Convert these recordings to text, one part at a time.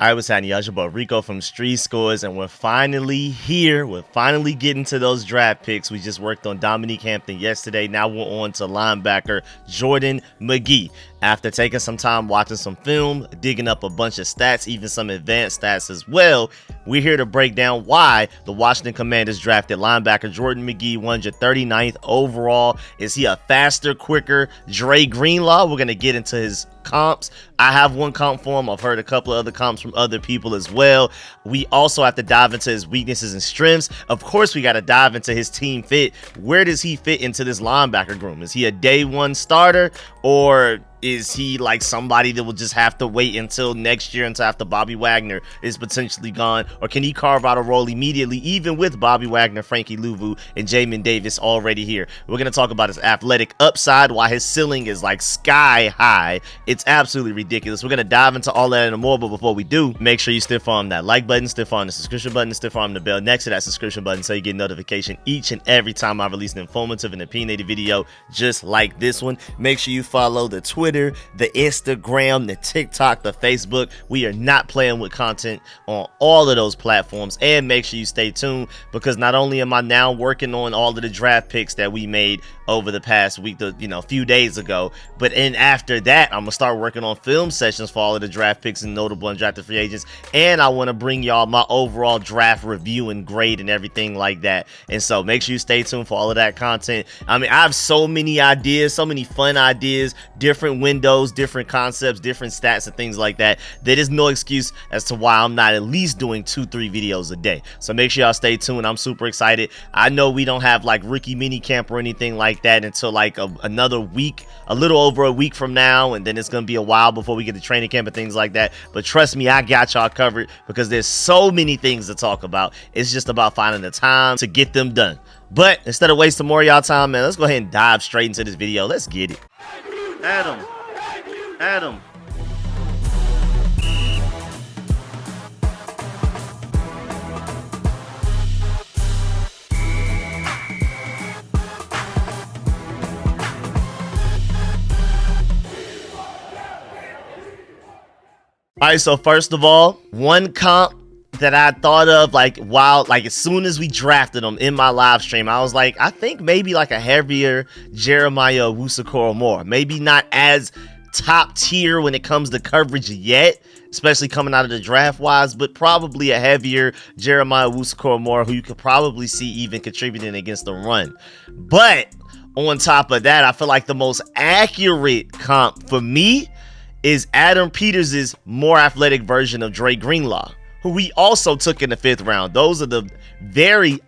I was having your boy Rico from RicoScores, and we're finally here. We're finally getting to those draft picks. We just worked on Dominique Hampton yesterday. Now we're on to linebacker Jordan Magee. After taking some time watching some film, digging up a bunch of stats, even some advanced stats as well, we're here to break down why the Washington Commanders drafted linebacker Jordan Magee 139th overall. Is he a faster, quicker Dre Greenlaw? We're going to get into his comps. I have one comp for him. I've heard a couple of other comps from other people as well. We also have to dive into his weaknesses and strengths. Of course, we got to dive into his team fit. Where does he fit into this linebacker groom? Is he a day one starter, or is he like somebody that will just have to wait until next year, until after Bobby Wagner is potentially gone? Or can he carve out a role immediately, even with Bobby Wagner, Frankie Louvu, and Jamin Davis already here? We're going to talk about his athletic upside, why his ceiling is like sky high. It's absolutely ridiculous. We're going to dive into all that and more, but before we do, make sure you stiff arm that like button, stiff arm the subscription button, stiff arm the bell next to that subscription button so you get notification each and every time I release an informative and opinionated video just like this one. Make sure you follow the Twitter, the Instagram, the TikTok, the Facebook. We are not playing with content on all of those platforms, and make sure you stay tuned, because not only am I now working on all of the draft picks that we made over the past week, a few days ago, but after that, I'm gonna start working on film sessions for all of the draft picks and notable undrafted free agents, and I want to bring y'all my overall draft review and grade and everything like that. And so make sure you stay tuned for all of that content. I mean, I have so many ideas, so many fun ideas, different windows, different concepts, different stats and things like that. There is no excuse as to why I'm not at least doing 2-3 videos a day. So make sure y'all stay tuned. I'm super excited. I know we don't have like rookie mini camp or anything like that until like another week, a little over a week from now, and then it's gonna be a while before we get to training camp and things like that. But trust me, I got y'all covered, because there's so many things to talk about. It's just about finding the time to get them done. But instead of wasting more of y'all time, man, let's go ahead and dive straight into this video. Let's get it. Adam. All right, so first of all, one comp that I thought of as soon as we drafted him in my live stream, I was like, I think maybe like a heavier Jeremiah Owusu-Koramoah. Maybe not as top tier when it comes to coverage yet, especially coming out of the draft wise, but probably a heavier Jeremiah Owusu-Koramoah, who you could probably see even contributing against the run. But on top of that, I feel like the most accurate comp for me is Adam Peters' more athletic version of Dre Greenlaw, who we also took in the 5th round. Those are the very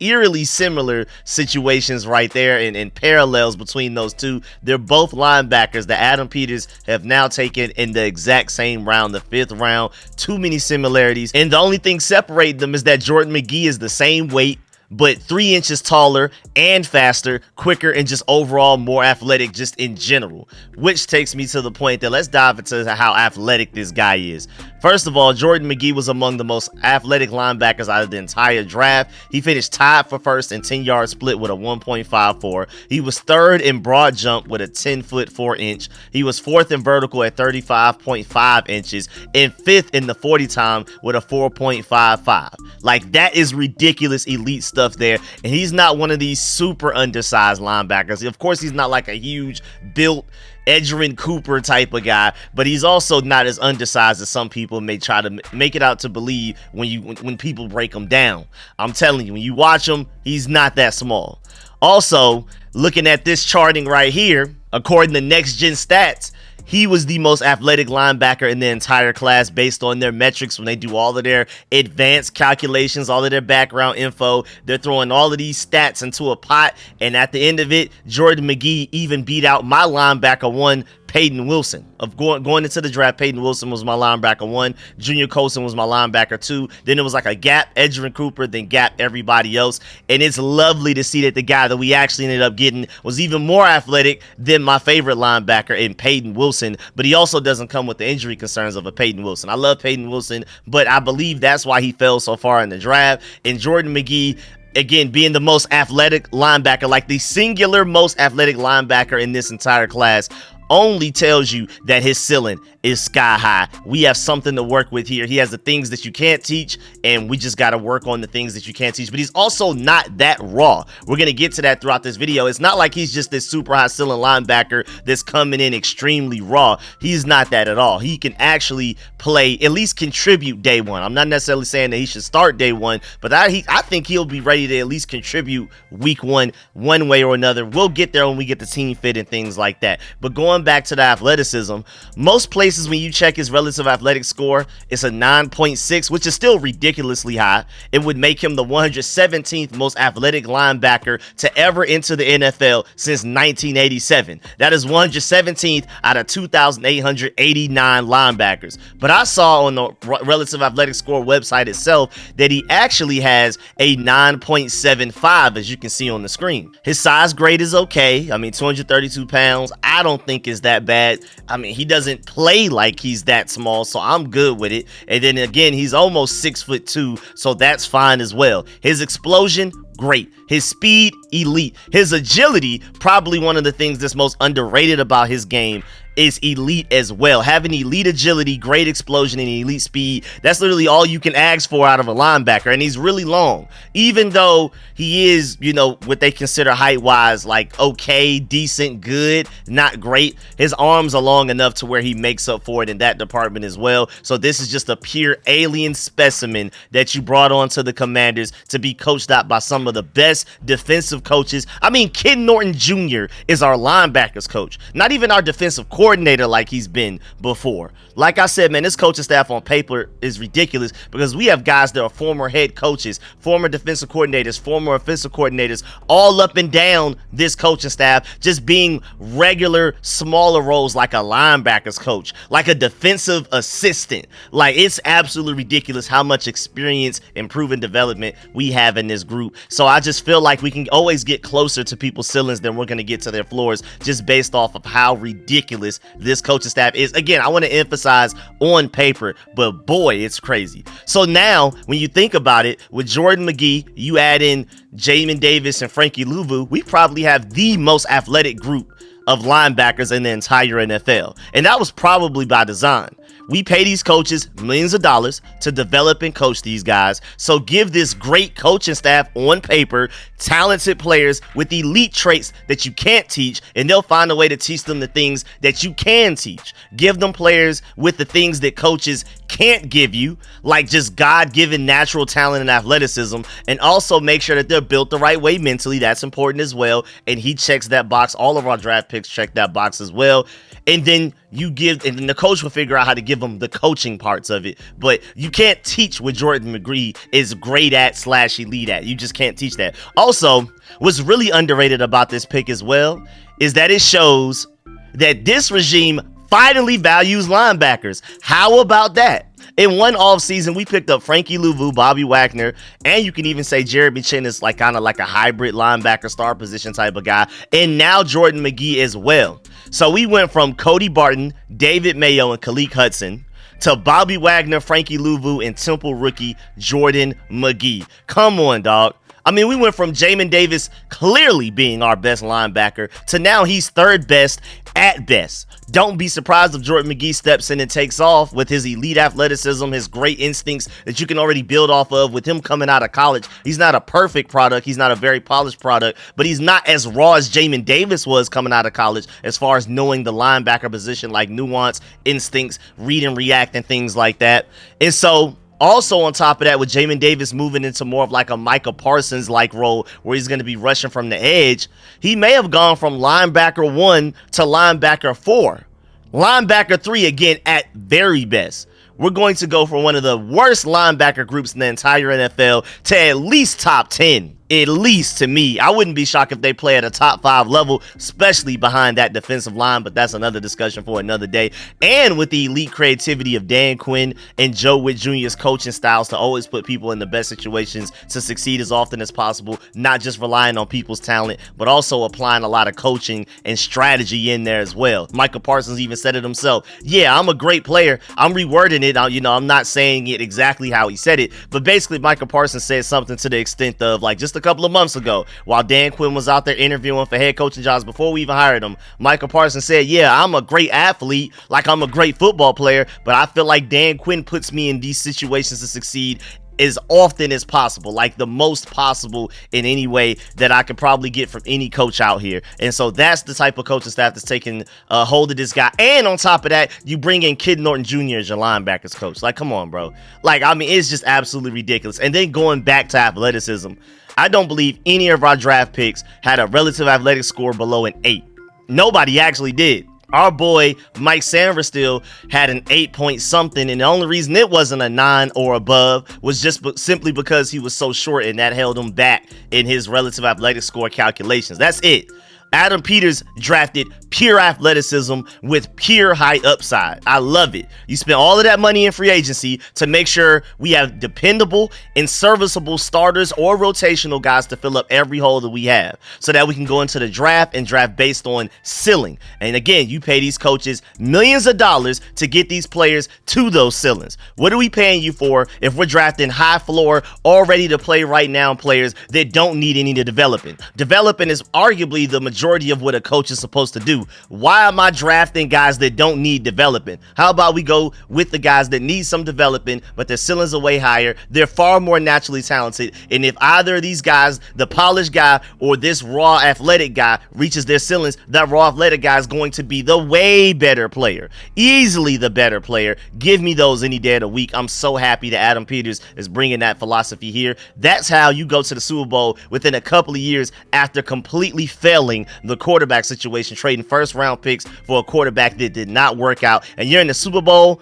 eerily similar situations right there, and parallels between those two. They're both linebackers that Adam Peters have now taken in the exact same round, the 5th round. Too many similarities, and the only thing separating them is that Jordan Magee is the same weight, but 3 inches taller and faster, quicker, and just overall more athletic just in general. Which takes me to the point that let's dive into how athletic this guy is. First of all, Jordan Magee was among the most athletic linebackers out of the entire draft. He finished tied for first in 10-yard split with a 1.54. He was 3rd in broad jump with a 10-foot 4-inch. He was 4th in vertical at 35.5 inches and 5th in the 40 time with a 4.55. Like, that is ridiculous elite stuff there. And he's not one of these super undersized linebackers. Of course, he's not like a huge built Edgerrin Cooper type of guy, but he's also not as undersized as some people may try to make it out to believe when people break him down. I'm telling you, when you watch him, he's not that small. Also, looking at this charting right here, according to Next Gen Stats, he was the most athletic linebacker in the entire class based on their metrics. When they do all of their advanced calculations, all of their background info, they're throwing all of these stats into a pot, and at the end of it, Jordan Magee even beat out my linebacker 1, Peyton Wilson. Going into the draft, Peyton Wilson was my linebacker 1. Junior Colson was my linebacker 2. Then it was like a gap Edgerrin Cooper, then gap everybody else. And it's lovely to see that the guy that we actually ended up getting was even more athletic than my favorite linebacker in Peyton Wilson. But he also doesn't come with the injury concerns of a Peyton Wilson. I love Peyton Wilson, but I believe that's why he fell so far in the draft. And Jordan Magee, again, being the most athletic linebacker, like the singular most athletic linebacker in this entire class, only tells you that his ceiling is sky high. We have something to work with here. He has the things that you can't teach, and we just got to work on the things that you can't teach. But he's also not that raw. We're going to get to that throughout this video. It's not like he's just this super high ceiling linebacker that's coming in extremely raw. He's not that at all. He can actually play, at least contribute day one. I'm not necessarily saying that he should start day one, but I think he'll be ready to at least contribute week one way or another. We'll get there when we get the team fit and things like that. But going back to the athleticism, most places when you check his relative athletic score, it's a 9.6, which is still ridiculously high. It would make him the 117th most athletic linebacker to ever enter the NFL since 1987. That is 117th out of 2,889 linebackers. But I saw on the relative athletic score website itself that he actually has a 9.75, as you can see on the screen. His size grade is okay. I mean, 232 pounds, I don't think is that bad. I mean, he doesn't play like he's that small, so I'm good with it. And then again, he's almost 6'2", so that's fine as well. His explosion, great. His speed, elite. His agility, probably one of the things that's most underrated about his game, is elite as well. Having elite agility, great explosion, and elite speed, that's literally all you can ask for out of a linebacker. And he's really long. Even though he is, you know, what they consider height-wise, like okay, decent, good, not great, his arms are long enough to where he makes up for it in that department as well. So this is just a pure alien specimen that you brought on to the Commanders to be coached out by some of the best defensive coaches. I mean, Ken Norton Jr. is our linebackers coach, not even our defensive coordinator like he's been before. Like I said, man, this coaching staff on paper is ridiculous because we have guys that are former head coaches, former defensive coordinators, former offensive coordinators, all up and down this coaching staff, just being regular smaller roles like a linebackers coach, like a defensive assistant. Like, it's absolutely ridiculous how much experience and proven development we have in this group. So I just feel like we can always get closer to people's ceilings than we're going to get to their floors, just based off of how ridiculous this coaching staff is. Again, I want to emphasize on paper, but boy, it's crazy. So now when you think about it, with Jordan McGee, you add in Jamin Davis and Frankie Louvu, we probably have the most athletic group of linebackers in the entire NFL. And that was probably by design. We pay these coaches millions of dollars to develop and coach these guys. So give this great coaching staff on paper talented players with elite traits that you can't teach, and they'll find a way to teach them the things that you can teach. Give them players with the things that coaches can't give you, like just God-given natural talent and athleticism, and also make sure that they're built the right way mentally. That's important as well. And he checks that box. All of our draft picks check that box as well. And then and then the coach will figure out how to give them the coaching parts of it. But you can't teach what Jordan McGee is great at / elite at. You just can't teach that. Also, what's really underrated about this pick as well is that it shows that this regime finally values linebackers. How about that? In one offseason, we picked up Frankie Louvu, Bobby Wagner, and you can even say Jeremy Chin is like kind of like a hybrid linebacker star position type of guy, and now Jordan McGee as well. So we went from Cody Barton, David Mayo, and Khaleke Hudson to Bobby Wagner, Frankie Louvu, and Temple rookie Jordan McGee. Come on, dog. I mean, we went from Jamin Davis clearly being our best linebacker to now he's third best at best. Don't be surprised if Jordan McGee steps in and takes off with his elite athleticism, his great instincts that you can already build off of with him coming out of college. He's not a perfect product. He's not a very polished product, but he's not as raw as Jamin Davis was coming out of college as far as knowing the linebacker position, like nuance, instincts, read and react, and things like that. And so also on top of that, with Jamin Davis moving into more of like a Micah Parsons-like role where he's going to be rushing from the edge, he may have gone from linebacker 1 to linebacker 4. Linebacker 3, again, at very best. We're going to go from one of the worst linebacker groups in the entire NFL to at least top 10. At least to me. I wouldn't be shocked if they play at a top 5 level, especially behind that defensive line, but that's another discussion for another day. And with the elite creativity of Dan Quinn and Joe Witt Jr.'s coaching styles to always put people in the best situations to succeed as often as possible, not just relying on people's talent, but also applying a lot of coaching and strategy in there as well. Micah Parsons even said it himself. Yeah, I'm a great player. I'm rewording it. I'm not saying it exactly how he said it, but basically Micah Parsons said something to the extent of like, just just a couple of months ago, while Dan Quinn was out there interviewing for head coaching jobs before we even hired him, Michael Parsons said, yeah, I'm a great athlete, like I'm a great football player, but I feel like Dan Quinn puts me in these situations to succeed as often as possible, like the most possible in any way that I could probably get from any coach out here. And so that's the type of coaching staff that's taking hold of this guy. And on top of that, you bring in Kid Norton Jr. as your linebackers coach. Like, come on, bro. Like, I mean, it's just absolutely ridiculous. And then going back to athleticism, I don't believe any of our draft picks had a relative athletic score below an 8. Nobody actually did. Our boy Mike Sanderstill had an 8 point something, and the only reason it wasn't a 9 or above was just simply because he was so short, and that held him back in his relative athletic score calculations. That's it. Adam Peters drafted pure athleticism with pure high upside. I love it. You spent all of that money in free agency to make sure we have dependable and serviceable starters or rotational guys to fill up every hole that we have, so that we can go into the draft and draft based on ceiling. And again, you pay these coaches millions of dollars to get these players to those ceilings. What are we paying you for if we're drafting high floor, all ready to play right now players that don't need any development? Development is arguably the majority of what a coach is supposed to do. Why am I drafting guys that don't need development? How about we go with the guys that need some development, but their ceilings are way higher? They're far more naturally talented. And if either of these guys, the polished guy or this raw athletic guy, reaches their ceilings, that raw athletic guy is going to be the way better player. Easily the better player. Give me those any day of the week. I'm so happy that Adam Peters is bringing that philosophy here. That's how you go to the Super Bowl within a couple of years after completely failing the quarterback situation, trading first round picks for a quarterback that did not work out. And you're in the Super Bowl,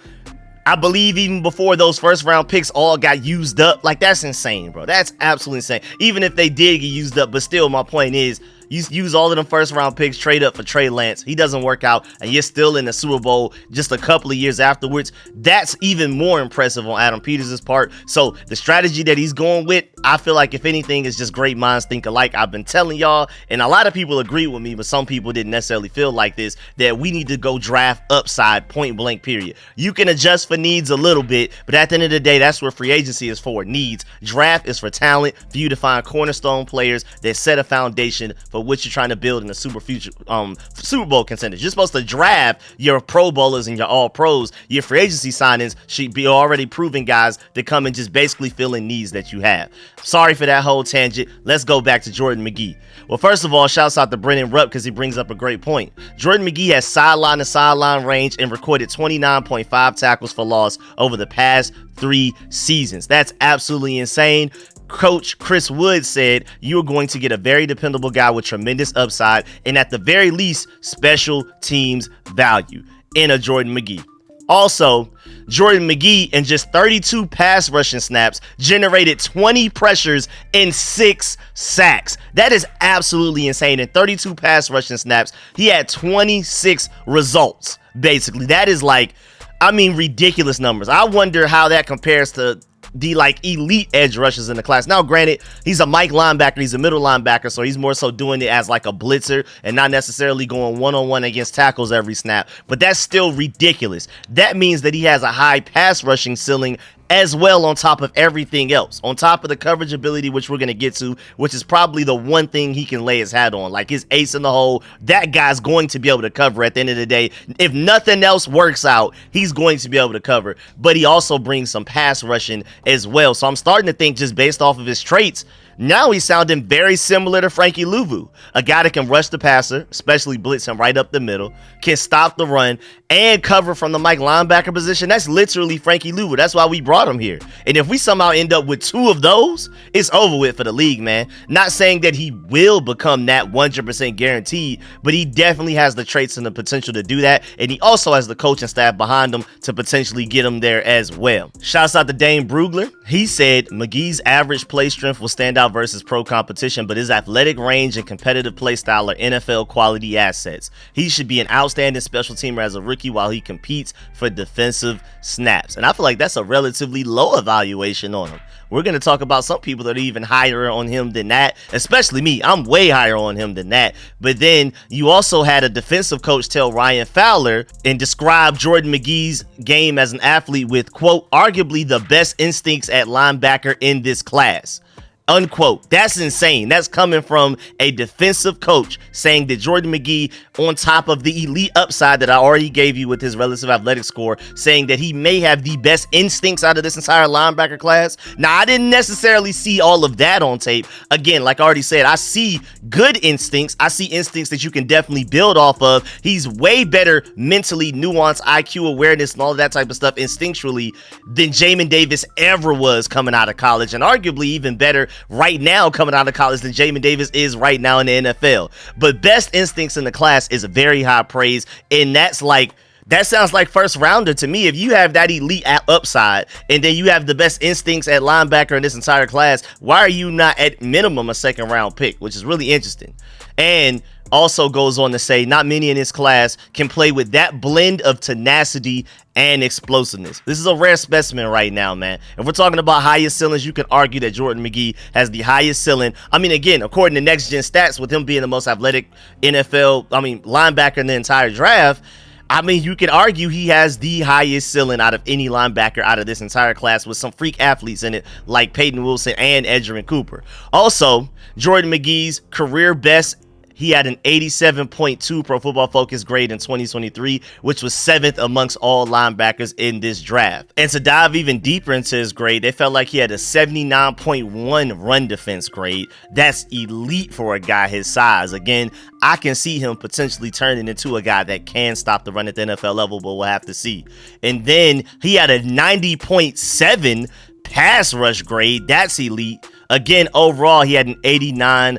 I believe, even before those first round picks all got used up. Like, that's insane, bro. That's absolutely insane. Even if they did get used up, but still, my point is, you use all of them first round picks, trade up for Trey Lance. He doesn't work out, and you're still in the Super Bowl just a couple of years afterwards. That's even more impressive on Adam Peters' part. So the strategy that he's going with, I feel like, if anything, is just great minds think alike. I've been telling y'all, and a lot of people agree with me, but some people didn't necessarily feel like this, that we need to go draft upside, point blank, period. You can adjust for needs a little bit, but at the end of the day, that's what free agency is for, needs. Draft is for talent, for you to find cornerstone players that set a foundation for what you're trying to build in the Super Bowl contenders. You're supposed to draft your Pro Bowlers and your All Pros. Your free agency signings should be already proven guys that come and just basically fill in needs that you have. Sorry for that whole tangent. Let's go back to Jordan McGee. Well, first of all, shouts out to Brennan Rupp because he brings up a great point. Jordan McGee has sideline to sideline range and recorded 29.5 tackles for loss over the past 3 seasons. That's absolutely insane. Coach Chris Wood said you're going to get a very dependable guy with tremendous upside and at the very least special teams value in a Jordan McGee. Also, Jordan McGee in just 32 pass rushing snaps generated 20 pressures and 6 sacks. That is absolutely insane. In 32 pass rushing snaps, he had 26 results. Basically, that is like, I mean, ridiculous numbers. I wonder how that compares to the elite edge rushers in the class. Now, granted, he's a Mike linebacker, he's a middle linebacker, so he's more so doing it as like a blitzer and not necessarily going one-on-one against tackles every snap, but that's still ridiculous. That means that he has a high pass rushing ceiling as well, on top of everything else, on top of the coverage ability, which we're going to get to, which is probably the one thing he can lay his hat on, like his ace in the hole. That guy's going to be able to cover at the end of the day. If nothing else works out, he's going to be able to cover, but he also brings some pass rushing as well. So I'm starting to think, just based off of his traits, now he's sounding very similar to Frankie Louvu, a guy that can rush the passer, especially blitz him right up the middle, can stop the run, and cover from the Mike linebacker position. That's literally Frankie Louvu. That's why we brought him here. And if we somehow end up with 2 of those, it's over with for the league, man. Not saying that he will become that 100% guaranteed, but he definitely has the traits and the potential to do that. And he also has the coaching staff behind him to potentially get him there as well. Shouts out to Dane Brugler. He said McGee's average play strength will stand out versus pro competition, but his athletic range and competitive play style are NFL quality assets. He should be an outstanding special teamer as a rookie while he competes for defensive snaps. And I feel like that's a relatively low evaluation on him. We're going to talk about some people that are even higher on him than that, especially me. I'm way higher on him than that. But then you also had a defensive coach tell Ryan Fowler and describe Jordan McGee's game as an athlete with, quote, arguably the best instincts at linebacker in this class. Unquote. That's insane. That's coming from a defensive coach saying that Jordan Magee, on top of the elite upside that I already gave you with his relative athletic score, saying that he may have the best instincts out of this entire linebacker class. Now, I didn't necessarily see all of that on tape. Again, like I already said, I see good instincts. I see instincts that you can definitely build off of. He's way better mentally, nuanced, IQ awareness, and all of that type of stuff instinctually than Jamin Davis ever was coming out of college, and arguably even better right now coming out of college than Jamin Davis is right now in the NFL. But best instincts in the class is very high praise, and that sounds like first rounder to me. If you have that elite upside and then you have the best instincts at linebacker in this entire class, why are you not at minimum a second round pick, which is really interesting. And also goes on to say not many in this class can play with that blend of tenacity and explosiveness. This is a rare specimen right now, man. If we're talking about highest ceilings, you can argue that Jordan Magee has the highest ceiling. I mean, again, according to next gen stats, with him being the most athletic linebacker in the entire draft, I mean, you can argue he has the highest ceiling out of any linebacker out of this entire class, with some freak athletes in it like Peyton Wilson and Edgerrin Cooper. Also, Jordan Magee's career best, he had an 87.2 Pro Football Focus grade in 2023, which was 7th amongst all linebackers in this draft. And to dive even deeper into his grade, they felt like he had a 79.1 run defense grade. That's elite for a guy his size. Again, I can see him potentially turning into a guy that can stop the run at the NFL level, but we'll have to see. And then he had a 90.7 pass rush grade. That's elite. Again, overall, he had an 89.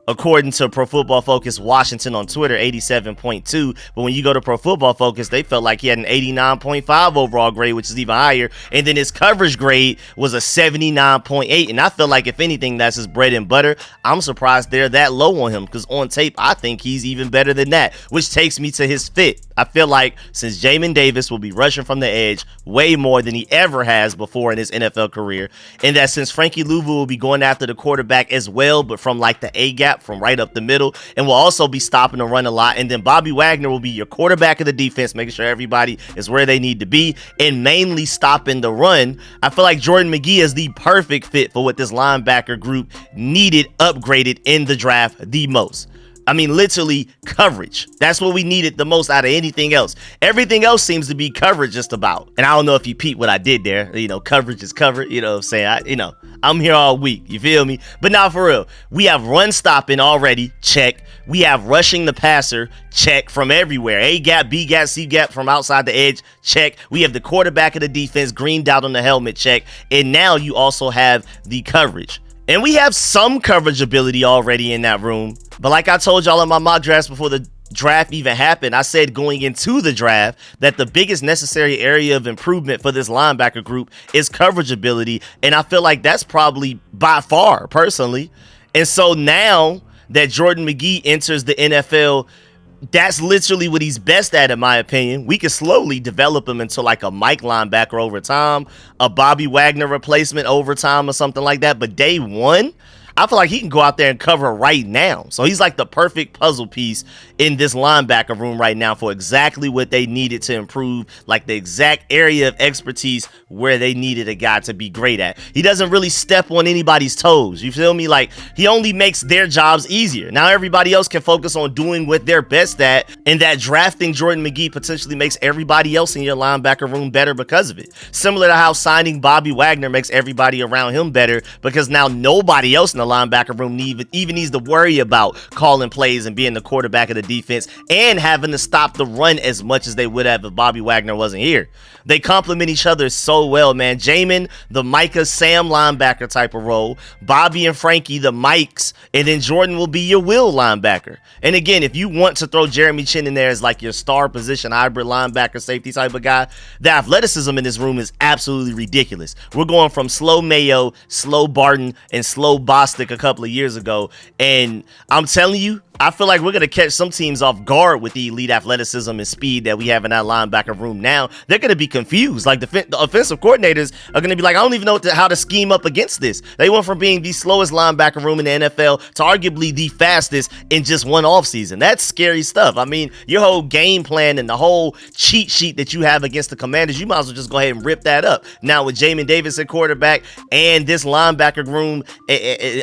According to Pro Football Focus Washington on Twitter, 87.2. But when you go to Pro Football Focus, they felt like he had an 89.5 overall grade, which is even higher. And then his coverage grade was a 79.8. And I feel like, if anything, that's his bread and butter. I'm surprised they're that low on him, because on tape, I think he's even better than that, which takes me to his fit. I feel like since Jamin Davis will be rushing from the edge way more than he ever has before in his NFL career, and that since Frankie Louvu will be going after the quarterback as well, but from like the A gap, from right up the middle, and will also be stopping the run a lot, and then Bobby Wagner will be your quarterback of the defense, making sure everybody is where they need to be and mainly stopping the run. I feel like Jordan Magee is the perfect fit for what this linebacker group needed upgraded in the draft the most. I mean, literally coverage. That's what we needed the most out of anything else. Everything else seems to be coverage just about. And I don't know if you peeped what I did there. You know, coverage is covered. You know what I'm saying? I'm here all week. You feel me? But now for real, we have run stopping already. Check. We have rushing the passer. Check, from everywhere. A gap, B gap, C gap from outside the edge. Check. We have the quarterback of the defense greened out on the helmet. Check. And now you also have the coverage. And we have some coverage ability already in that room. But like I told y'all in my mock drafts before the draft even happened, I said going into the draft that the biggest necessary area of improvement for this linebacker group is coverage ability. And I feel like that's probably by far, personally. And so now that Jordan Magee enters the NFL, that's literally what he's best at, in my opinion. We can slowly develop him into like a Mike linebacker over time, a Bobby Wagner replacement over time, or something like that. But day one, I feel like he can go out there and cover right now. So he's like the perfect puzzle piece in this linebacker room right now for exactly what they needed to improve, like the exact area of expertise where they needed a guy to be great at. He doesn't really step on anybody's toes. You feel me? Like, he only makes their jobs easier. Now everybody else can focus on doing what they're best at, and that drafting Jordan Magee potentially makes everybody else in your linebacker room better because of it. Similar to how signing Bobby Wagner makes everybody around him better, because now nobody else in the linebacker room even needs to worry about calling plays and being the quarterback of the defense and having to stop the run as much as they would have if Bobby Wagner wasn't here. They complement each other so well, man. Jamin, the Micah Sam linebacker type of role. Bobby and Frankie, the Mikes. And then Jordan will be your will linebacker. And again, if you want to throw Jeremy Chin in there as like your star position hybrid linebacker safety type of guy, the athleticism in this room is absolutely ridiculous. We're going from slow Mayo, slow Barton, and slow Bostic a couple of years ago. And I'm telling you, I feel like we're going to catch some teams off guard with the elite athleticism and speed that we have in that linebacker room now. They're going to be confused. Like the offensive coordinators are going to be like, I don't even know how to scheme up against this. They went from being the slowest linebacker room in the NFL to arguably the fastest in just one offseason. That's scary stuff. I mean, your whole game plan and the whole cheat sheet that you have against the Commanders, you might as well just go ahead and rip that up. Now with Jamin Davis at quarterback and this linebacker room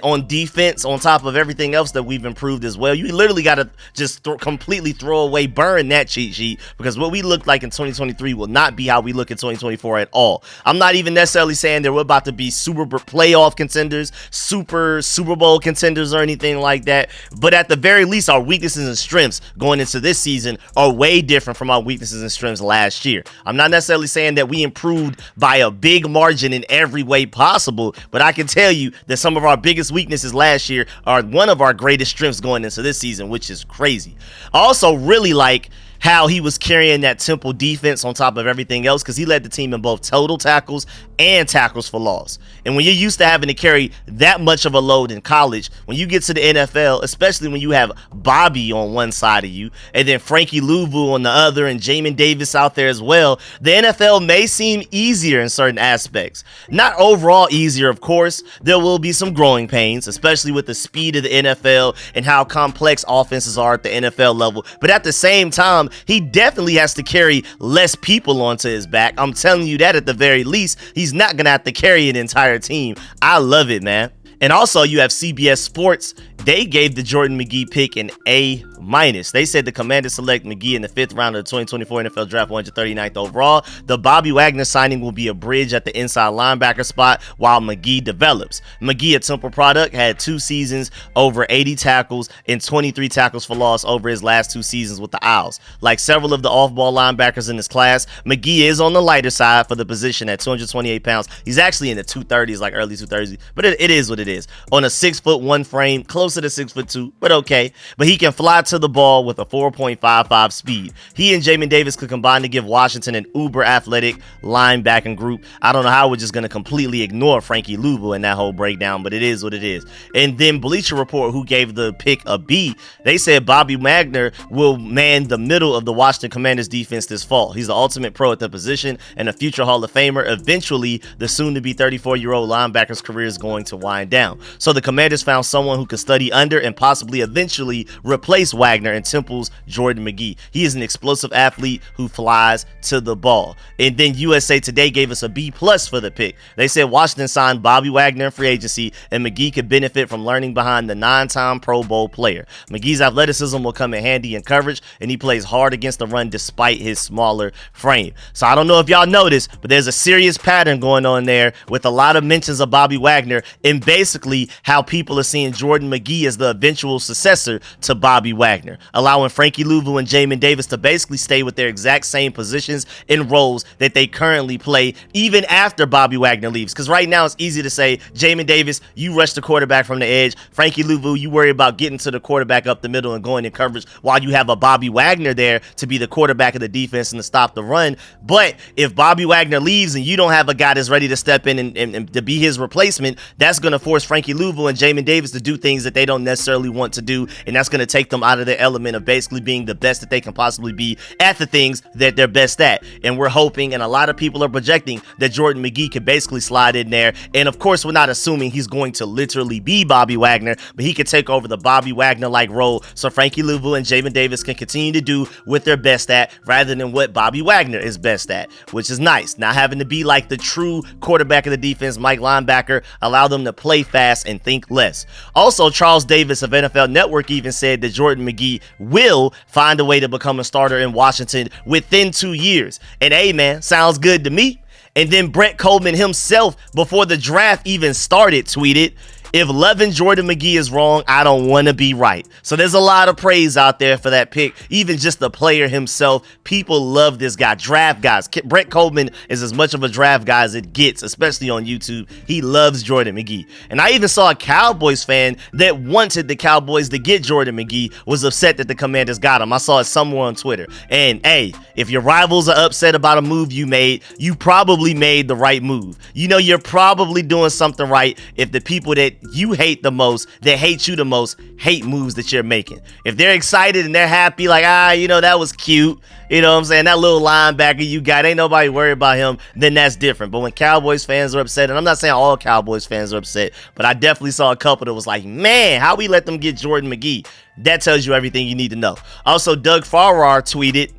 on defense on top of everything else that we've improved as well, you literally got to just completely throw away, burn that cheat sheet, because what we look like in 2023 will not be how we look in 2024 at all. I'm not even necessarily saying that we're about to be Super playoff contenders, Super Bowl contenders or anything like that, but at the very least, our weaknesses and strengths going into this season are way different from our weaknesses and strengths last year. I'm not necessarily saying that we improved by a big margin in every way possible, but I can tell you that some of our biggest weaknesses last year are one of our greatest strengths going into this season, which is crazy. I also really like how he was carrying that Temple defense on top of everything else, because he led the team in both total tackles and tackles for loss. And when you're used to having to carry that much of a load in college, when you get to the NFL, especially when you have Bobby on one side of you and then Frankie Louvu on the other and Jamin Davis out there as well, the NFL may seem easier in certain aspects. Not overall easier, of course. There will be some growing pains, especially with the speed of the NFL and how complex offenses are at the NFL level. But at the same time, he definitely has to carry less people onto his back. I'm telling you that at the very least, he's not going to have to carry an entire team. I love it, man. And also, you have CBS Sports. They gave the Jordan McGee pick an A-. They said the Commanders select McGee in the 5th round of the 2024 NFL Draft, 139th overall. The Bobby Wagner signing will be a bridge at the inside linebacker spot while McGee develops. McGee, a Temple product, had 2 seasons, over 80 tackles, and 23 tackles for loss over his last 2 seasons with the Owls. Like several of the off-ball linebackers in this class, McGee is on the lighter side for the position at 228 pounds. He's actually in the 230s, like early 230s, but it is what it is. On a 6'1" frame, closer to 6'2", but okay. But he can fly to the ball with a 4.55 speed. He and Jamin Davis could combine to give Washington an uber athletic linebacking group. I don't know how we're just going to completely ignore Frankie Louvu in that whole breakdown, but it is what it is. And then Bleacher Report, who gave the pick a B, they said Bobby Wagner will man the middle of the Washington Commanders defense this fall. He's the ultimate pro at the position and a future Hall of Famer. Eventually, the soon-to-be 34-year-old linebacker's career is going to wind down. So the Commanders found someone who could study under and possibly eventually replace Wagner and Temple's Jordan McGee. He is an explosive athlete who flies to the ball. And then USA Today gave us a B+ for the pick. They said Washington signed Bobby Wagner in free agency, and McGee could benefit from learning behind the 9-time Pro Bowl player. McGee's athleticism will come in handy in coverage, and he plays hard against the run despite his smaller frame. So I don't know if y'all noticed, but there's a serious pattern going on there with a lot of mentions of Bobby Wagner and basically how people are seeing Jordan McGee as the eventual successor to Bobby Wagner, allowing Frankie Louvu and Jamin Davis to basically stay with their exact same positions and roles that they currently play even after Bobby Wagner leaves. Because right now it's easy to say, Jamin Davis, you rush the quarterback from the edge. Frankie Louvu, you worry about getting to the quarterback up the middle and going in coverage, while you have a Bobby Wagner there to be the quarterback of the defense and to stop the run. But if Bobby Wagner leaves and you don't have a guy that's ready to step in and to be his replacement, that's going to force Frankie Louvu and Jamin Davis to do things that they don't necessarily want to do, and that's going to take them out of their element of basically being the best that they can possibly be at the things that they're best at. And we're hoping, and a lot of people are projecting, that Jordan McGee can basically slide in there. And of course, we're not assuming he's going to literally be Bobby Wagner, but he can take over the Bobby Wagner-like role so Frankie Louvu and Jamin Davis can continue to do what they're best at rather than what Bobby Wagner is best at, which is nice. Not having to be like the true quarterback of the defense, Mike Linebacker, allow them to play fast and think less. Also, Charles Davis of NFL Network even said that Jordan McGee will find a way to become a starter in Washington within 2 years. And hey, man, sounds good to me. And then Brett Coleman himself, before the draft even started, tweeted, "If loving Jordan McGee is wrong, I don't want to be right." So there's a lot of praise out there for that pick. Even just the player himself, people love this guy. Draft guys. Brett Coleman is as much of a draft guy as it gets, especially on YouTube. He loves Jordan McGee. And I even saw a Cowboys fan that wanted the Cowboys to get Jordan McGee was upset that the Commanders got him. I saw it somewhere on Twitter. And hey, if your rivals are upset about a move you made, you probably made the right move. You know, you're probably doing something right if the people that you hate the most, that hate you the most, hate moves that you're making. If they're excited and they're happy, like, that was cute, you know what I'm saying, that little linebacker you got, ain't nobody worried about him, then that's different. But when Cowboys fans are upset, and I'm not saying all Cowboys fans are upset, but I definitely saw a couple that was like, man, how we let them get Jordan McGee? That tells you everything you need to know. Also, Doug Farrar tweeted,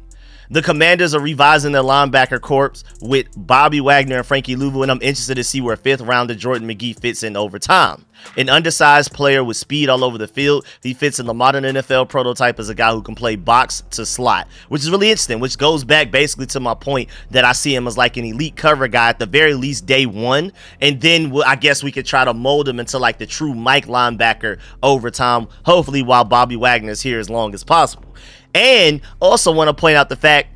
the Commanders are revising their linebacker corps with Bobby Wagner and Frankie Louvu, and I'm interested to see where 5th rounder Jordan McGee fits in over time. An undersized player with speed all over the field, he fits in the modern NFL prototype as a guy who can play box to slot, which is really interesting, which goes back basically to my point that I see him as like an elite cover guy at the very least day one, and then I guess we could try to mold him into like the true Mike linebacker over time, hopefully while Bobby Wagner's here as long as possible. And also want to point out the fact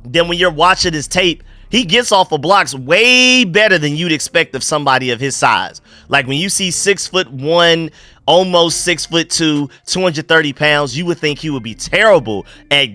that when you're watching his tape, he gets off of blocks way better than you'd expect of somebody of his size. Like when you see 6'1", almost 6'2", 230 pounds, you would think he would be terrible at,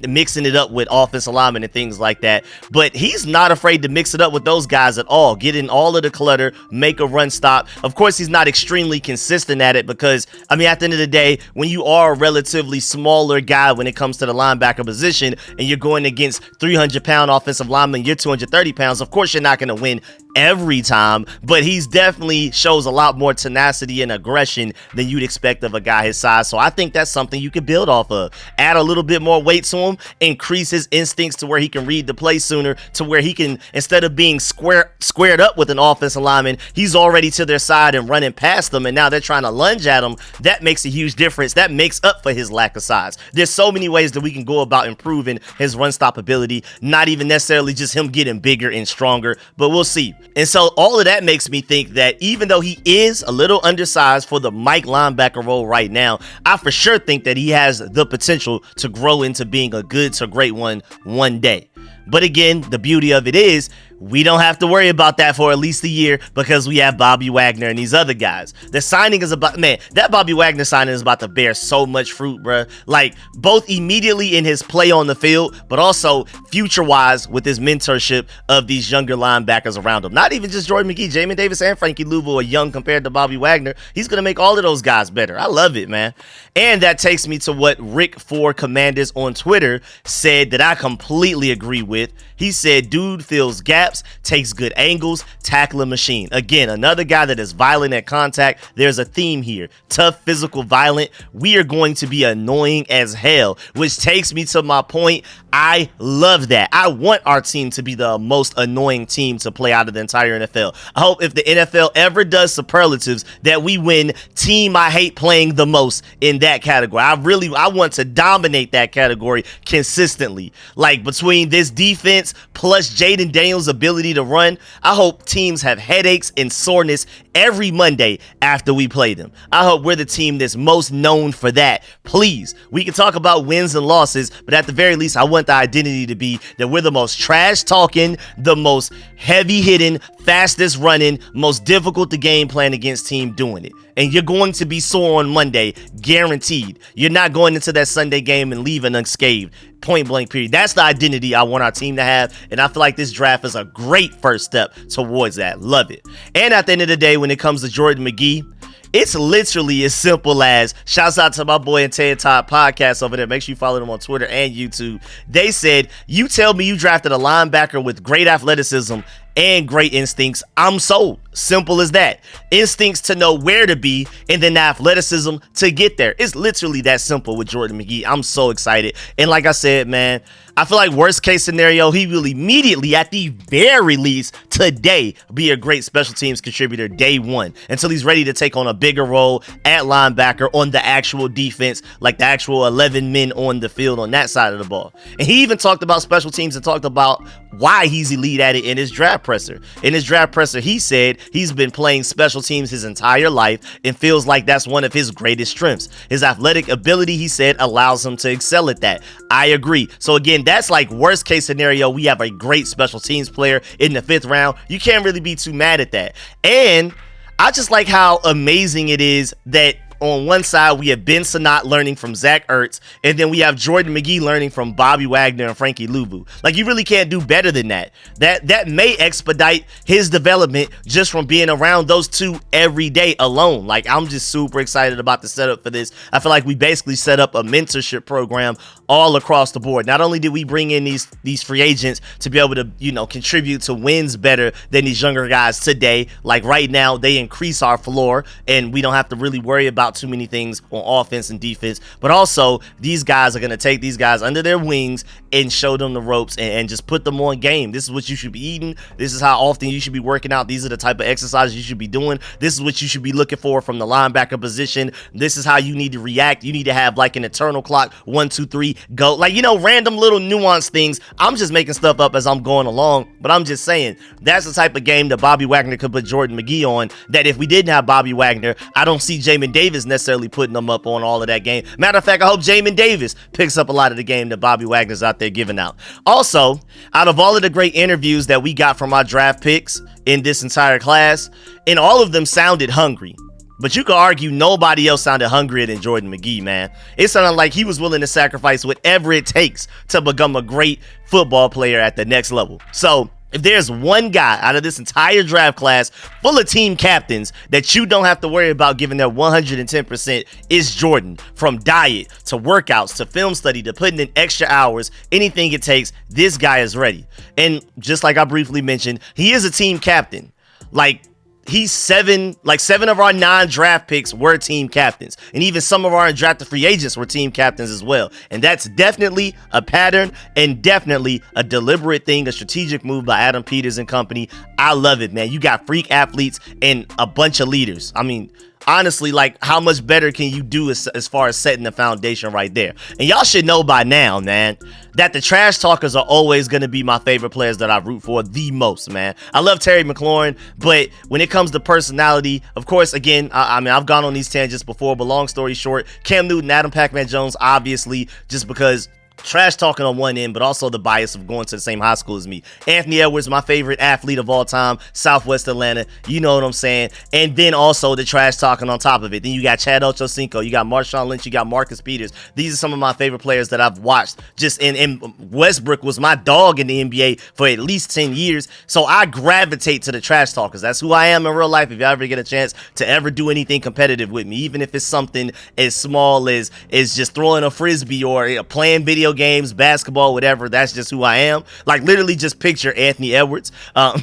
mixing it up with offensive linemen and things like that. But he's not afraid to mix it up with those guys at all. Get in all of the clutter, make a run stop. Of course, he's not extremely consistent at it because, at the end of the day, when you are a relatively smaller guy when it comes to the linebacker position and you're going against 300-pound offensive linemen, you're 230 pounds, of course you're not going to win every time, but he's definitely shows a lot more tenacity and aggression than you'd expect of a guy his size. So I think that's something you could build off of. Add a little bit more weight to him, increase his instincts to where he can read the play sooner, to where he can, instead of being squared up with an offensive lineman, he's already to their side and running past them, and now they're trying to lunge at him. That makes a huge difference. That makes up for his lack of size. There's so many ways that we can go about improving his run stop ability, not even necessarily just him getting bigger and stronger, but we'll see. And so all of that makes me think that even though he is a little undersized for the Mike linebacker role right now, I for sure think that he has the potential to grow into being a good to great one day. But again, the beauty of it is we don't have to worry about that for at least a year because we have Bobby Wagner and these other guys. The signing is about, man, that Bobby Wagner signing is about to bear so much fruit, bruh. Like, both immediately in his play on the field, but also future-wise with his mentorship of these younger linebackers around him. Not even just Jordan McGee, Jamin Davis and Frankie Louvu are young compared to Bobby Wagner. He's going to make all of those guys better. I love it, man. And that takes me to what Rick4Commanders on Twitter said that I completely agree with. He said, dude fills gaps, takes good angles, tackling machine. Again, another guy that is violent at contact. There's a theme here. Tough, physical, violent. We are going to be annoying as hell, which takes me to my point. I love that. I want our team to be the most annoying team to play out of the entire NFL. I hope if the NFL ever does superlatives that we win team I hate playing the most in that category. I want to dominate that category consistently. Like, between this defense plus Jayden Daniels' ability to run, I hope teams have headaches and soreness every Monday after we play them. I hope we're the team that's most known for that. Please, we can talk about wins and losses, but at the very least, I want the identity to be that we're the most trash talking, the most heavy hitting, fastest running, most difficult to game plan against team doing it. And you're going to be sore on Monday, guaranteed. You're not going into that Sunday game and leaving unscathed. Point blank period. That's the identity I want our team to have, and I feel like this draft is a great first step towards that. Love it. And at the end of the day, when it comes to Jordan McGee, it's literally as simple as, shouts out to my boy and Ted Todd podcast over there. Make sure you follow them on Twitter and YouTube. They said, you tell me you drafted a linebacker with great athleticism and great instincts, I'm sold. Simple as that. Instincts to know where to be, and then the athleticism to get there. It's literally that simple with Jordan McGee. I'm so excited. And like I said, man, I feel like worst case scenario, he will immediately, at the very least, today, be a great special teams contributor day one until he's ready to take on a bigger role at linebacker on the actual defense, like the actual 11 men on the field on that side of the ball. And he even talked about special teams and talked about why he's elite at it in his draft presser. In his draft presser, he said he's been playing special teams his entire life and feels like that's one of his greatest strengths. His athletic ability, he said, allows him to excel at that. I agree. So again, that's like worst case scenario. We have a great special teams player in the 5th round. You can't really be too mad at that. And I just like how amazing it is that on one side, we have Ben Sinnott learning from Zach Ertz, and then we have Jordan McGee learning from Bobby Wagner and Frankie Louvu. Like, you really can't do better than that. That may expedite his development just from being around those two every day alone. Like, I'm just super excited about the setup for this. I feel like we basically set up a mentorship program all across the board. Not only did we bring in these free agents to be able to, contribute to wins better than these younger guys today. Like right now, they increase our floor and we don't have to really worry about too many things on offense and defense. But also, these guys are going to take these guys under their wings and show them the ropes and just put them on game. This is what you should be eating. This is how often you should be working out. These are the type of exercises you should be doing. This is what you should be looking for from the linebacker position. This is how you need to react. You need to have like an eternal clock, 1, 2, 3, go. Like, random little nuanced things. I'm just making stuff up as I'm going along, but I'm just saying that's the type of game that Bobby Wagner could put Jordan McGee on, that if we didn't have Bobby Wagner, I don't see Jamin Davis necessarily putting them up on all of that game. Matter of fact, I hope Jamin Davis picks up a lot of the game that Bobby Wagner's out there giving out. Also, out of all of the great interviews that we got from our draft picks in this entire class, and all of them sounded hungry. But you could argue nobody else sounded hungrier than Jordan McGee, man. It sounded like he was willing to sacrifice whatever it takes to become a great football player at the next level. So if there's one guy out of this entire draft class full of team captains that you don't have to worry about giving their 110%, is Jordan. From diet to workouts to film study to putting in extra hours, anything it takes, this guy is ready. And just like I briefly mentioned, he is a team captain. Like, he's seven of our 9 draft picks were team captains. And even some of our undrafted free agents were team captains as well. And that's definitely a pattern and definitely a deliberate thing, a strategic move by Adam Peters and company. I love it, man. You got freak athletes and a bunch of leaders. I mean, honestly, like, how much better can you do as far as setting the foundation right there? And y'all should know by now, man, that the trash talkers are always going to be my favorite players that I root for the most, man. I love Terry McLaurin, but when it comes to personality, of course, again, I mean, I've gone on these tangents before, but long story short, Cam Newton, Adam Pac-Man Jones, obviously, just because trash talking on one end, but also the bias of going to the same high school as me. Anthony Edwards, my favorite athlete of all time, Southwest Atlanta, you know what I'm saying? And then also the trash talking on top of it. Then you got Chad Ochocinco, you got Marshawn Lynch, you got Marcus Peters. These are some of my favorite players that I've watched. Just in Westbrook was my dog in the NBA for at least 10 years. So I gravitate to the trash talkers. That's who I am in real life. If you ever get a chance to ever do anything competitive with me, even if it's something as small as just throwing a frisbee or playing video games, basketball, whatever, that's just who I am. Like, literally just picture Anthony Edwards. I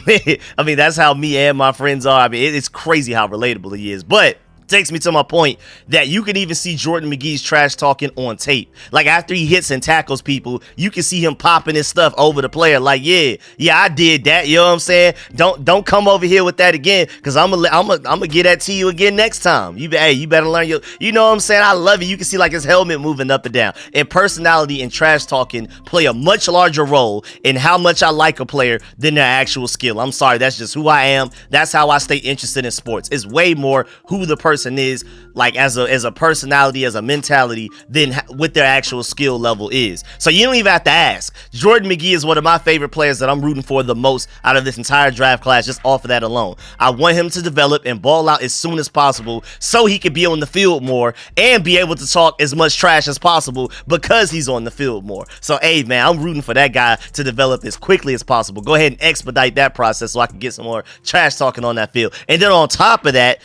mean, that's how me and my friends are. I mean, it's crazy how relatable he is. But takes me to my point that you can even see Jordan McGee's trash talking on tape. Like, after he hits and tackles people, you can see him popping his stuff over the player. Like, yeah, I did that. You know what I'm saying? Don't come over here with that again, because I'm gonna get that to you again next time. You better learn you know what I'm saying? I love it. You can see like his helmet moving up and down. And personality and trash talking play a much larger role in how much I like a player than their actual skill. I'm sorry, that's just who I am. That's how I stay interested in sports. It's way more who the person is, like, as a personality, as a mentality, than what their actual skill level is. So you don't even have to ask. Jordan McGee is one of my favorite players that I'm rooting for the most out of this entire draft class, just off of that alone. I want him to develop and ball out as soon as possible so he could be on the field more and be able to talk as much trash as possible because he's on the field more. So, hey, man, I'm rooting for that guy to develop as quickly as possible. Go ahead and expedite that process so I can get some more trash talking on that field. And then on top of that,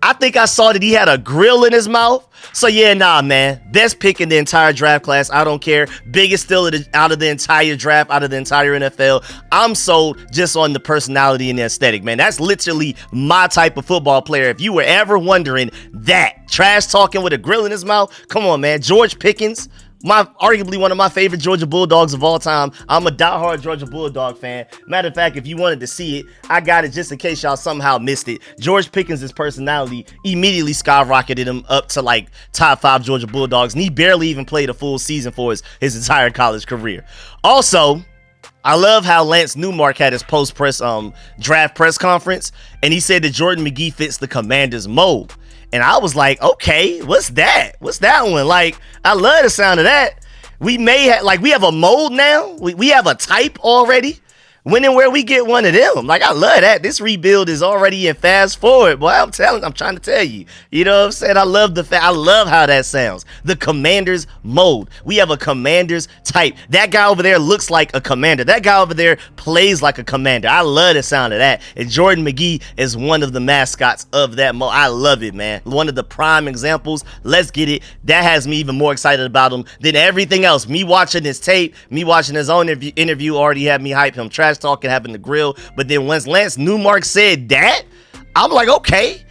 I think I saw that he had a grill in his mouth. So yeah, nah, man. Best pick in the entire draft class. I don't care. Biggest steal out of the entire draft, out of the entire NFL. I'm sold just on the personality and the aesthetic, man. That's literally my type of football player. If you were ever wondering that, trash talking with a grill in his mouth, come on, man. George Pickens, arguably one of my favorite Georgia Bulldogs of all time. I'm a diehard Georgia Bulldog fan. Matter of fact, if you wanted to see it, I got it just in case y'all somehow missed it. George Pickens' personality immediately skyrocketed him up to like top 5 Georgia Bulldogs, and he barely even played a full season for his entire college career. Also, I love how Lance Newmark had his post-press draft press conference, and he said that Jordan McGee fits the Commanders mold. And I was like, okay, what's that? What's that one? Like, I love the sound of that. We have a mold now. We have a type already. When and where we get one of them. Like, I love that. This rebuild is already in fast forward. Boy, I'm trying to tell you. You know what I'm saying? I love how that sounds. The Commanders mode. We have a Commanders type. That guy over there looks like a commander. That guy over there plays like a commander. I love the sound of that. And Jordan McGee is one of the mascots of that mode. I love it, man. One of the prime examples. Let's get it. That has me even more excited about him than everything else. Me watching his tape, me watching his own interview already had me hype him. Trash talking, having the grill. But then once Lance Newmark said that, I'm like, okay.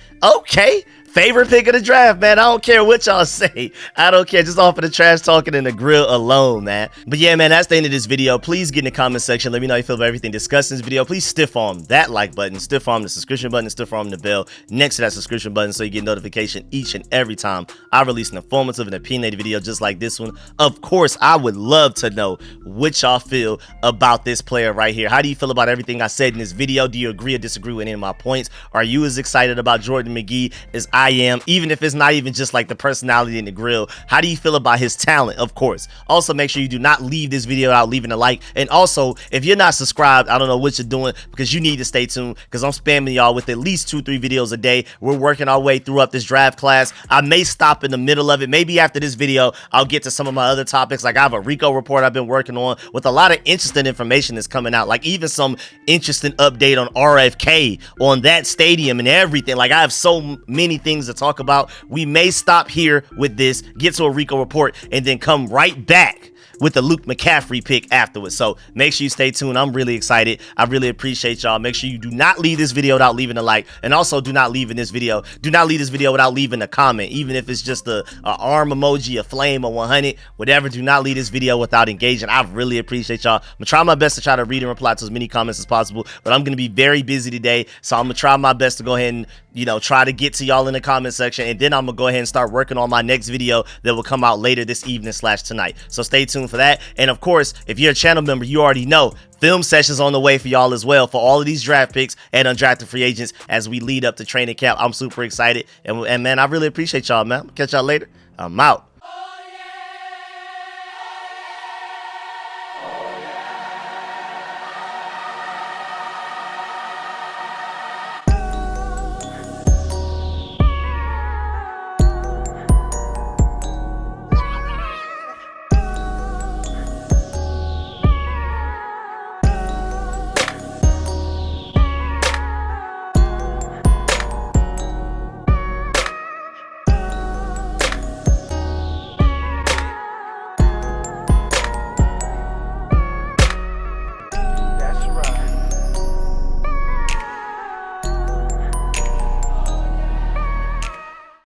Favorite pick of the draft, man. I don't care what y'all say. I don't care. Just off of the trash talking and the grill alone, man. But yeah, man, that's the end of this video. Please get in the comment section. Let me know how you feel about everything discussed in this video. Please stiff arm that like button, stiff arm the subscription button, stiff arm the bell next to that subscription button so you get notification each and every time I release an informative and opinionated video just like this one. Of course, I would love to know what y'all feel about this player right here. How do you feel about everything I said in this video? Do you agree or disagree with any of my points? Are you as excited about Jordan McGee as I am, even if it's not even just like the personality in the grill? How do you feel about his talent? Of course. Also, make sure you do not leave this video without leaving a like. And also, if you're not subscribed, I don't know what you're doing, because you need to stay tuned, because I'm spamming y'all with at least 2-3 videos a day. We're working our way through up this draft class. I may stop in the middle of it. Maybe after this video, I'll get to some of my other topics. Like, I have a Rico report I've been working on with a lot of interesting information that's coming out. Like, even some interesting update on RFK, on that stadium and everything. Like, I have so many things to talk about. We may stop here with this, get to a Rico report, and then come right back with the Luke McCaffrey pick afterwards. So make sure you stay tuned. I'm really excited. I really appreciate y'all. Make sure you do not leave this video without leaving a like, and also do not leave this video without leaving a comment, even if it's just a arm emoji, a flame, or 100, whatever. Do not leave this video without engaging. I really appreciate y'all. I'm gonna try my best to try to read and reply to as many comments as possible, but I'm gonna be very busy today, so I'm gonna try my best to go ahead and, you know, try to get to y'all in the comment section, and then I'm gonna go ahead and start working on my next video that will come out later this evening / tonight. So stay tuned for that. And of course, if you're a channel member, you already know film sessions on the way for y'all as well, for all of these draft picks and undrafted free agents as we lead up to training camp. I'm super excited, and man, I really appreciate y'all, man. Catch y'all later. I'm out.